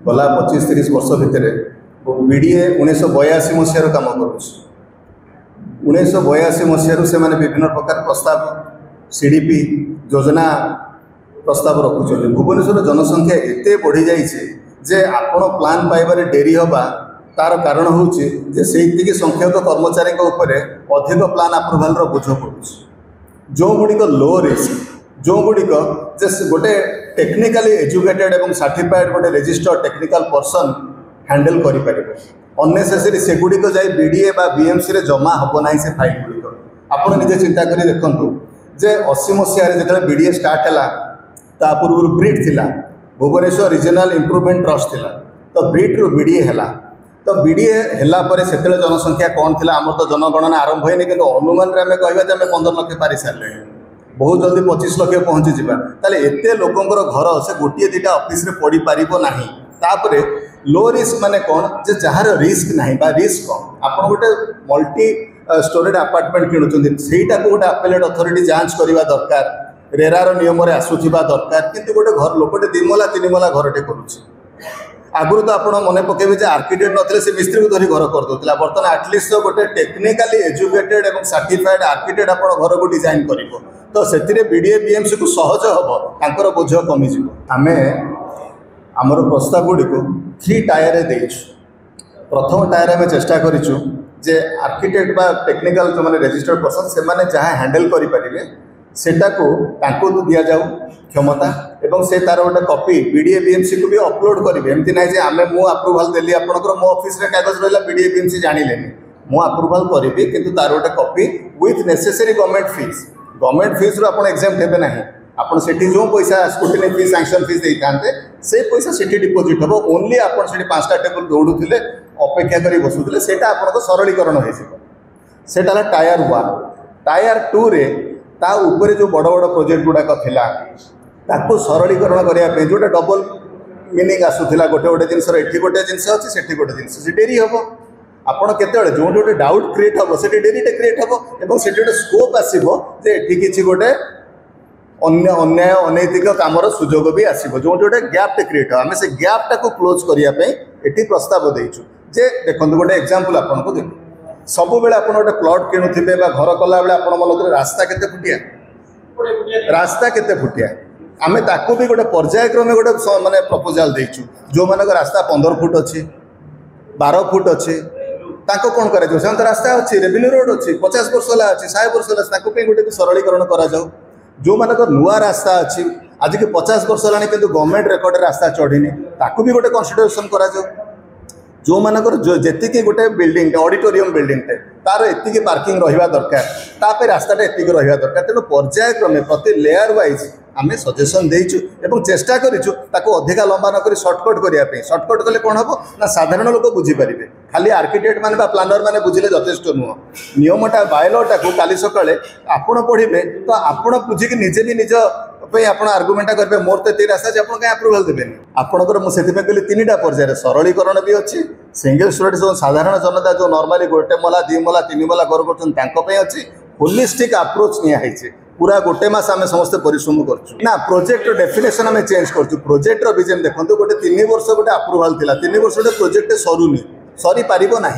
गला 25-30 वर्ष भितर बीडीए 1982 मसीहार कम कर 1982 मसीहारू से विभिन्न प्रकार प्रस्ताव सीडीपी योजना प्रस्ताव रखुच्च। भुवनेश्वर जनसंख्या एते बढ़ी जाइए आपण प्लान पाइबार डेरी हवा तार कारण हूँ से संख्यक कर्मचारी अधिक प्लान अप्रूवाल बोझ पड़ुछ। जो गुड़िक लो रिस्क जो गुड़िक गोटे टेक्निकाली एजुकेटेड और सर्टिफाइड गोटे रजिस्टर्ड टेक्निकल पर्सन हैंडल करें अननेसेसरी से गुड़िक जाए बीडीए बा बीएमसी रे जमा हम ना से फाइल गुड़िक आपड़ निजे चिंता कर देखूँ जे 80 मसीह जो बीडीए स्टार्ट है ता पूर्व ब्रिट थिला भुवनेश्वर रिजनल इम्प्रूवमेंट ट्रस्ट थिला तो ब्रिट रु बीडीए है तो बीडीए है से जनसंख्या कौन थी आम तो जनगणना आरंभ होनी कि अनुमान आम कह 15 लाख पारि सारे बहुत जल्दी 25 लाख पहुँची जावा ताले एते लोकंर घर से गोटे दुटा ऑफिस रे पड़ी पारिबो नाही। तापरे लो रिस्क माने कौन जे जहार रिस्क नाही बा रिस्क कम आपण गोटे मल्टी स्टोरेड अपार्टमेंट किणुचंदी सेटा को गोटे अपेलेट अथॉरिटी जांच करबा दरकार रेरार नियम रे आसुथिबा दरकार किंतु गोटे घर लोकटे 2 मला 3 मला घरटे करूछि। आगुरी तो आप मन पकेबे जे आर्किटेक्ट नथिले से मिस्त्री को धरी घर कर दोला बर्तमान एटलिस्ट तो गोटे टेक्निकाली एजुकेटेड और सर्टिफाइड आर्किटेक्ट आप घर को डिजाइन करिवो तो से बीडीए बीएमसी को सहज हम तांकर बोझ कमिज। आम आमर प्रस्ताव गुड़ी को 3 टायर देचु। प्रथम टायर आम चेष्टा करूँ जे आर्किटेक्ट बा टेक्निकल जो मैंने रजिस्टर्ड पर्सन से माने जहाँ हैंडल करें सेटा को दि जाऊ क्षमता एवं से तार गोटे कॉपी बीडीए बीएमसी को भी अपलोड करेंगे एमती ना जे आम मु अप्रूवाल देली आपंकर मो ऑफिस रे कागज रहा बीडीए बीएमसी जानिले मु अप्रूवाल करी किंतु तार गोटे copy with necessary government fees रू आप एग्जाम देवे ना आपड़ से जो पैसा स्क्रूटिनी फीस सैंक्शन फीस दे था से पैसा से डिपोजिट हम ओनली आप 5टा टेबल दौड़ुले अपेक्षा कर बसुले से आपको सरलीकरण होटा टायर 1। टायर 2 रे ता ऊपर जो बड़ बड़ प्रोजेक्ट गुड़ाक थिला ताको सरलीकरण करने जोटा डबल मीनिंग आसूला गोटे गोटे जिनस एटी गोटे जिनस अच्छी से गोटे जिनस से डेरी हम आपड़ केतले जो गोटे डाउट क्रिएट हम से डेरीटे क्रिएट हम और से गोटे स्कोप आसो कि गोटे अन्याय अनैतिक कमर सुजोग भी आसो जो गोटे गैप क्रिएट हम से गैपटा को क्लोज करने ये प्रस्ताव देचु जे देखो गोटे एग्जांपल आपको देख सब बेले आप गोटे प्लॉट किणुवे घर कला बेले आप मन रास्ता केते फुटिया रास्ता केते फुटिया आमे ताको भी गोटे पर्यायक्रमे गोटे माने प्रपोजाल देचु जो मानक रास्ता 15 फुट अच्छी 12 फुट अच्छी ताको कौन करा जाऊ से रास्ता अच्छी रेवेन्यू रोड अच्छी 50 वर्ष है अच्छी 100 वर्ष है ताको गोटे सरलीकरण करा जाऊ जो मानक नुआ रास्ता अच्छी आज के 50 वर्ष है कि गवर्नमेंट रेकर्ड रास्ता चढ़ीनी ताको भी गोटे कन्सिडरेसन करा जाऊ जो मानकर जो जी गोटे बिल्डिंग ऑडिटोरियम बिल्डिंग तार एति पार्किंग रहा दरकार तापर रास्ताटा एति रहा दरकार तेणु पर्यायक्रमे प्रति लेयर वाइज आम सजेसन देचु एवं चेष्टा करूँ अधिका लंबा नक सर्टकट करने सर्टकट कले कौन हम ना साधारण लोक बुझीपारे खाली आर्किटेक्ट मैंने प्लानर मैंने बुझे यथेष्ट नुह नियमटा बायलटा को काली सकाଳେ आपण पढ़े तो आपण बुझिक निजे भी निज आप आर्गुमेंटा करेंगे मोर तो ये रास्ता आप कहीं अप्रूवाल देवेनि आपंकर मुझे कहली 3टा पर्यायर सरलीकरण भी अच्छी सिंगल स्टोरेज जो साधारण जनता जो नॉर्मली गोटे मला 2 मला 3 मला घर कर अच्छी होलिस्टिक अप्रोच नियाई पूरा गोटे मास आम समस्त परिश्रम कर प्रोजेक्ट डेफिनेशन आम चेंज कर प्रोजेक्ट विजन देखो गोटे 3 वर्ष गोटे अप्रूवाल 3 वर्ष गोटे प्रोजेक्ट सरुनी सरी पार ना।